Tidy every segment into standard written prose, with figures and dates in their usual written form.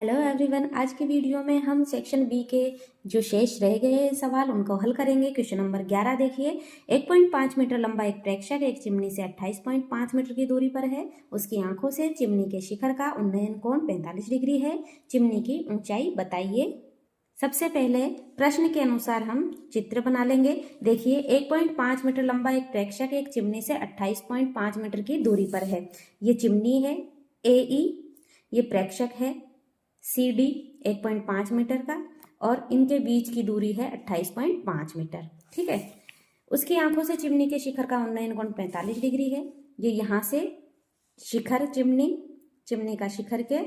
Hello everyone, आज की video में हम सेक्शन बी के जो शेष रह गए सवाल उनको हल करेंगे। क्वेश्चन नंबर 11 देखिए। 1.5 मीटर लंबा एक प्रेक्षक एक चिमनी से 28.5 मीटर की दूरी पर है। उसकी आंखों से चिमनी के शिखर का उन्नयन कोण 45 डिग्री है। चिमनी की ऊंचाई बताइए। सबसे पहले प्रश्न के अनुसार हम चित्र बना लेंगे। देखिए, 1.5 मीटर लंबा एक प्रेक्षक एक चिमनी से 28.5 मीटर की दूरी पर है। ये चिमनी है AE, ये प्रेक्षक है CD 1.5 मीटर का, और इनके बीच की दूरी है 28.5 मीटर। ठीक है। उसकी आंखों से चिमनी के शिखर का उन्नयन कोण 45 डिग्री है। ये यहाँ से शिखर चिमनी का शिखर के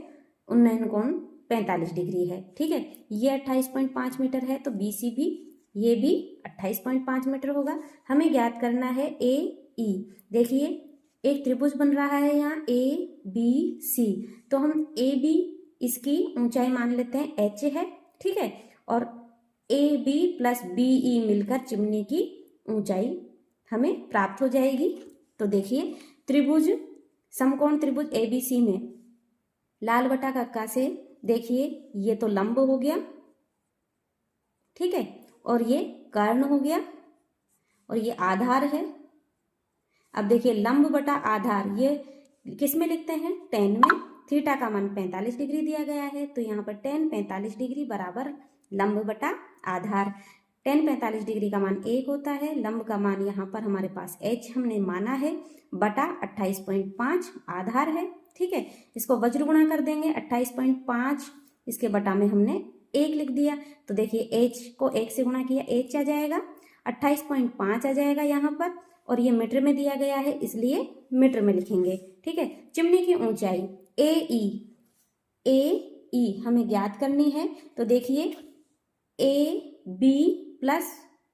उन्नयन कोण 45 डिग्री है। ठीक है। ये 28.5 मीटर है, तो BC भी, ये भी 28.5 मीटर होगा। हमें ज्ञात करना है AE। देखिए, एक त्रिभुज बन रहा है यहाँ ABC, तो हम AB इसकी ऊंचाई मान लेते हैं H है। ठीक है। और AB प्लस BE मिलकर चिमनी की ऊंचाई हमें प्राप्त हो जाएगी। तो देखिए, त्रिभुज समकोण त्रिभुज ABC में लाल बटा कक्का से देखिए, ये तो लंब हो गया। ठीक है। और ये कर्ण हो गया, और ये आधार है। अब देखिए, लंब बटा आधार ये किस में लिखते हैं? tan में। थीटा का मान 45 डिग्री दिया गया है, तो यहाँ पर tan 45 डिग्री बराबर लंब बटा आधार। tan 45 डिग्री का मान 1 होता है। लंब का मान यहाँ पर हमारे पास H हमने माना है, बटा 28.5 आधार है। ठीक है। इसको वज्र गुणा कर देंगे। 28.5 इसके बटा में हमने 1 लिख दिया, तो देखिए H को 1 से गुणा किया, H आ जाएगा, 28.5 आ जाएगा यहाँ पर, और ये मीटर में दिया गया है इसलिए मीटर में लिखेंगे। ठीक है। चिमनी की ऊंचाई AE हमें ज्ञात करनी है, तो देखिए AB प्लस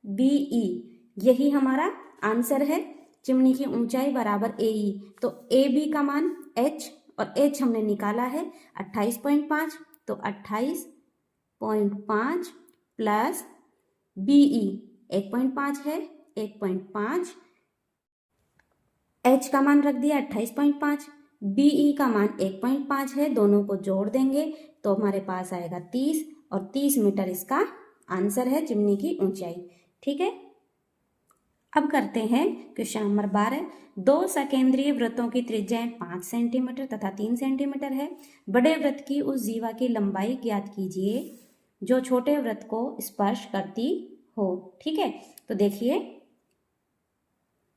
BE यही हमारा आंसर है। चिमनी की ऊंचाई बराबर AE, तो AB का मान H, और H हमने निकाला है 28.5, तो 28.5 प्लस BE 1.5 है, 1.5, H का मान रख दिया 28.5, BE का मान 1.5 है। दोनों को जोड़ देंगे तो हमारे पास आएगा 30, और 30 मीटर इसका आंसर है चिमनी की ऊंचाई। ठीक है। अब करते हैं क्वेश्चन नंबर 12। दो सकेंद्रीय वृत्तों की त्रिज्याएं 5 सेंटीमीटर तथा 3 सेंटीमीटर है। बड़े वृत्त की उस जीवा की लंबाई ज्ञात कीजिए जो छोटे वृत्त को स्पर्श करती हो। ठीक है। तो देखिए,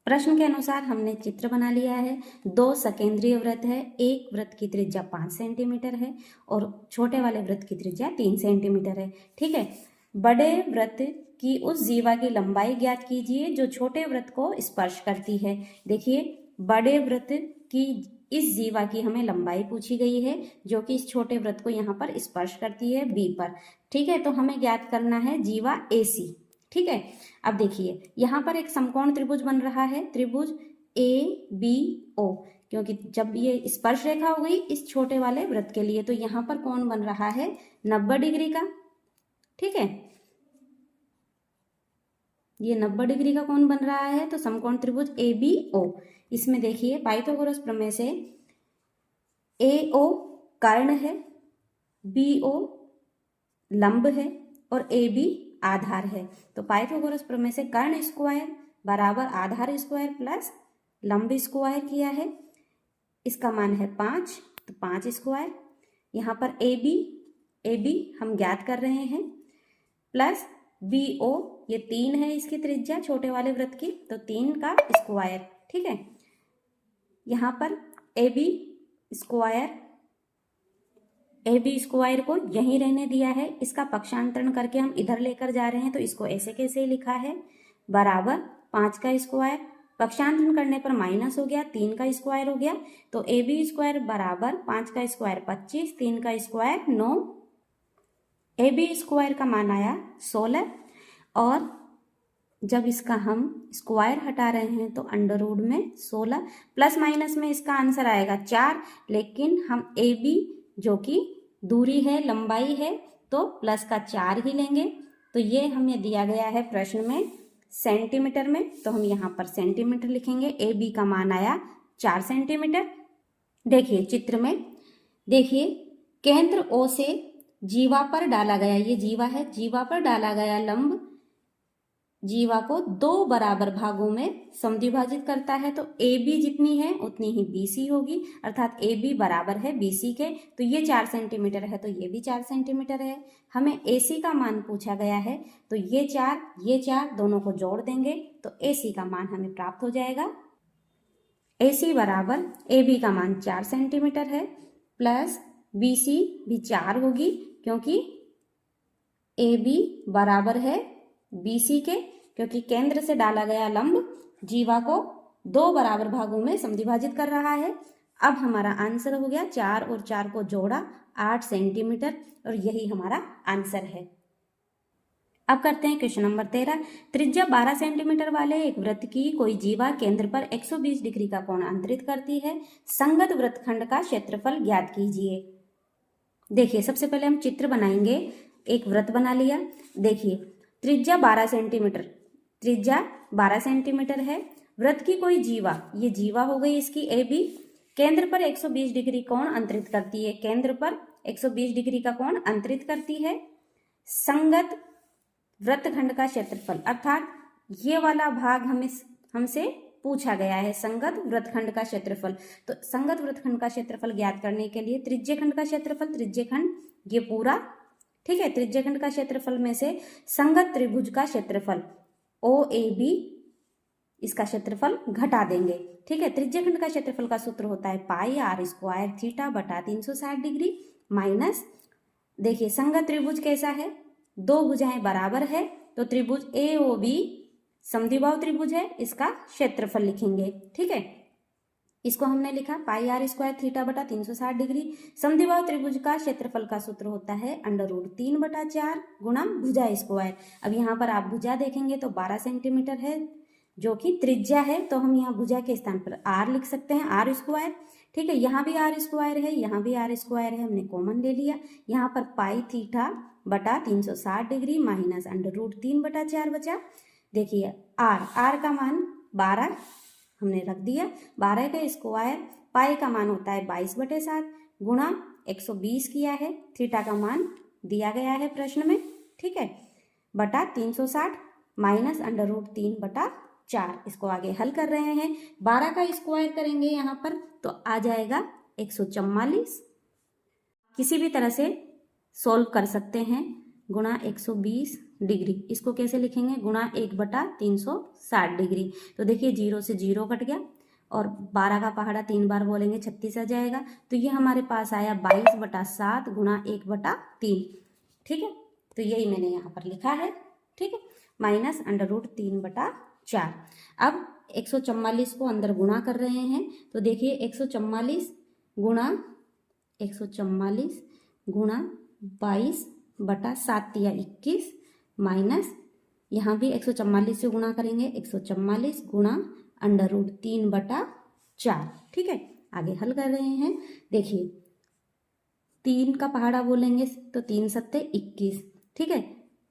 प्रश्न के अनुसार हमने चित्र बना लिया है। दो सकेंद्रीय वृत्त है, एक वृत्त की त्रिज्या 5 सेंटीमीटर है और छोटे वाले वृत्त की त्रिज्या 3 सेंटीमीटर है। ठीक है। बड़े वृत्त की उस जीवा की लंबाई ज्ञात कीजिए जो छोटे वृत्त को स्पर्श करती है। देखिए, बड़े वृत्त की इस जीवा की हमें लंबाई पूछी गई है जो कि इस छोटे वृत्त को यहाँ पर स्पर्श करती है B पर। ठीक है। तो हमें ज्ञात करना है जीवा AC। ठीक है। अब देखिए, यहाँ पर एक समकोण त्रिभुज बन रहा है, त्रिभुज ABO, क्योंकि जब ये स्पर्श रेखा हो गई इस छोटे वाले वृत्त के लिए, तो यहाँ पर कोण बन रहा है 90 डिग्री का। ठीक है। ये 90 डिग्री का कोण बन रहा है, तो समकोण त्रिभुज ABO। इसमें देखिए, पाइथागोरस प्रमेय से AO कर्ण है, BO लंब है, और AB आधार है। तो पाइथागोरस प्रमेय से कर्ण स्क्वायर बराबर आधार स्क्वायर प्लस लंब स्क्वायर किया है। इसका मान है 5, तो 5 स्क्वायर। यहाँ पर AB हम ज्ञात कर रहे हैं, प्लस BO ये 3 है इसकी त्रिज्या छोटे वाले वृत्त की, तो 3 का स्क्वायर। ठीक है। यहाँ पर AB स्क्वायर को यहीं रहने दिया है। इसका पक्षांतरण करके हम इधर लेकर जा रहे हैं, तो इसको ऐसे कैसे लिखा है, बराबर 5 का स्क्वायर, पक्षांतरण करने पर माइनस हो गया, 3 का स्क्वायर हो गया, तो AB स्क्वायर बराबर 5 का स्क्वायर 25, 3 का स्क्वायर 9, AB स्क्वायर का मान आया 16। और जब इसका हम स्क्वायर हटा रहे हैं तो अंडर रूट में 16, प्लस माइनस में इसका आंसर आएगा 4, लेकिन हम AB जो कि दूरी है, लंबाई है, तो प्लस का 4 ही लेंगे। तो ये हमें दिया गया है प्रश्न में सेंटीमीटर में, तो हम यहाँ पर सेंटीमीटर लिखेंगे। AB का मान आया 4 सेंटीमीटर। देखिए चित्र में, देखिए केंद्र O से जीवा पर डाला गया, ये जीवा है, जीवा पर डाला गया लंब जीवा को 2 बराबर भागों में समद्विभाजित करता है। तो AB जितनी है उतनी ही BC होगी, अर्थात AB बराबर है BC के। तो ये 4 सेंटीमीटर है तो ये भी 4 सेंटीमीटर है। हमें AC का मान पूछा गया है, तो ये 4 दोनों को जोड़ देंगे तो AC का मान हमें प्राप्त हो जाएगा। AC बराबर AB का मान 4 सेंटीमीटर है प्लस BC भी 4 होगी, क्योंकि AB बराबर है BC के, क्योंकि केंद्र से डाला गया लंब जीवा को 2 बराबर भागों में समद्विभाजित कर रहा है। अब हमारा आंसर हो गया, 4 और 4 को जोड़ा 8 सेंटीमीटर, और यही हमारा आंसर है। अब करते हैं क्वेश्चन नंबर 13। त्रिज्या 12 सेंटीमीटर वाले एक वृत्त की कोई जीवा केंद्र पर 120 डिग्री का कोण अंतरित करती है। संगत वृत्तखंड का क्षेत्रफल ज्ञात कीजिए। देखिए, सबसे पहले हम चित्र बनाएंगे। एक वृत्त बना लिया। देखिए, त्रिज्या 12 सेंटीमीटर, त्रिज्या 12 सेंटीमीटर है। वृत्त की कोई जीवा, ये जीवा हो गई इसकी AB, केंद्र पर 120 डिग्री कोण अंतरित करती है। केंद्र पर 120 डिग्री का कोण अंतरित करती है। संगत वृत्तखंड का क्षेत्रफल, अर्थात ये वाला भाग हमसे पूछा गया है, संगत वृत्तखंड का क्षेत्रफल। तो संगत वृत्तखंड का क्षेत्रफल ज्ञात करने के लिए त्रिज्यखंड का क्षेत्रफल, त्रिज्यखंड ये पूरा, ठीक है, त्रिज्यखंड का क्षेत्रफल में से संगत त्रिभुज का क्षेत्रफल OAB, इसका क्षेत्रफल घटा देंगे। ठीक है, त्रिज्यखंड का क्षेत्रफल का सूत्र होता है पाई r स्क्वायर थीटा बटा 360 डिग्री माइनस, देखिए संगत त्रिभुज कैसा है, 2 भुजाएं बराबर है, तो त्रिभुज AOB समद्विबाहु त्रिभुज है, इसका क्षेत्रफल लिखेंगे। ठीक है, इसको हमने लिखा पाई r स्क्वायर थीटा बटा 360 डिग्री। समद्विबाहु त्रिभुज का क्षेत्रफल का सूत्र होता है √3 बटा 4 गुणा भुजा स्क्वायर। अब यहाँ पर आप भुजा देखेंगे तो 12 सेंटीमीटर है, जो कि त्रिज्या है, तो हम यहाँ भुजा के स्थान पर r लिख सकते हैं, r स्क्वायर। ठीक है, यहाँ भी r स्क्वायर है, यहाँ भी r स्क्वायर है, हमने कॉमन ले लिया। यहाँ पर पाई थीटा बटा 360 डिग्री माइनस √3 बटा 4 बचा। देखिए r का मान 12 हमने रख दिया, 12 का स्क्वायर, पाई का मान होता है 22/7 गुणा 120 किया है, थीटा का मान दिया गया है प्रश्न में। ठीक है, बटा 360 माइनस √3 बटा 4, इसको आगे हल कर रहे हैं। 12 का स्क्वायर करेंगे यहाँ पर तो आ जाएगा 144, किसी भी तरह से सोल्व कर सकते हैं, गुणा 120 डिग्री, इसको कैसे लिखेंगे, गुणा 1/360 डिग्री। तो देखिए 0 से 0 कट गया और 12 का पहाड़ा 3 बार बोलेंगे 36 आ जाएगा। तो ये हमारे पास आया 22/7 गुणा 1/3। ठीक है, तो यही मैंने यहाँ पर लिखा है। ठीक है, माइनस √3 बटा 4। अब 144 को अंदर गुणा कर रहे हैं, तो देखिए 144 गुणा 22/7 या 21 माइनस, यहाँ भी 144 से गुणा करेंगे, 144 गुणा √3 बटा 4। ठीक है, आगे हल कर रहे हैं। देखिए 3 का पहाड़ा बोलेंगे तो 3 सत्ते 21। ठीक है,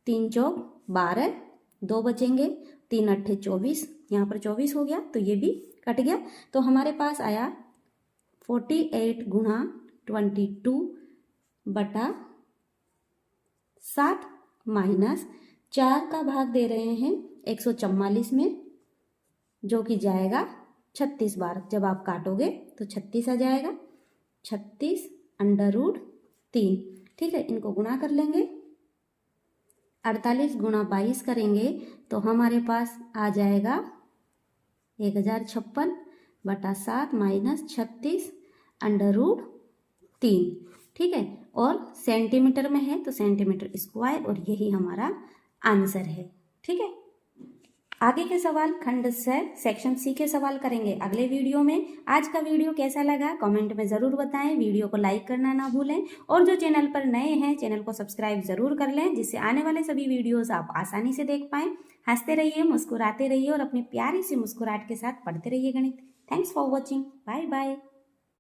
3 चौक 12, 2 बचेंगे, 3 अट्ठे 24, यहाँ पर 24 हो गया, तो ये भी कट गया। तो हमारे पास आया 48 गुणा 22/7 माइनस 4 का भाग दे रहे हैं 144 में, जो कि जाएगा 36 बार। जब आप काटोगे तो 36 आ जाएगा, 36 √3। ठीक है, इनको गुणा कर लेंगे, 48 गुणा 22 करेंगे तो हमारे पास आ जाएगा 1056/7 माइनस 36 √3। ठीक है, और सेंटीमीटर में है तो सेंटीमीटर स्क्वायर, और यही हमारा आंसर है। ठीक है, आगे के सवाल खंड से सेक्शन सी के सवाल करेंगे अगले वीडियो में। आज का वीडियो कैसा लगा कमेंट में ज़रूर बताएं, वीडियो को लाइक करना ना भूलें, और जो चैनल पर नए हैं चैनल को सब्सक्राइब ज़रूर कर लें, जिससे आने वाले सभी वीडियोस आप आसानी से देख पाएँ। हंसते रहिए, मुस्कुराते रहिए और अपनी प्यारी सी मुस्कुराहट के साथ पढ़ते रहिए गणित। Thanks for watching, bye bye.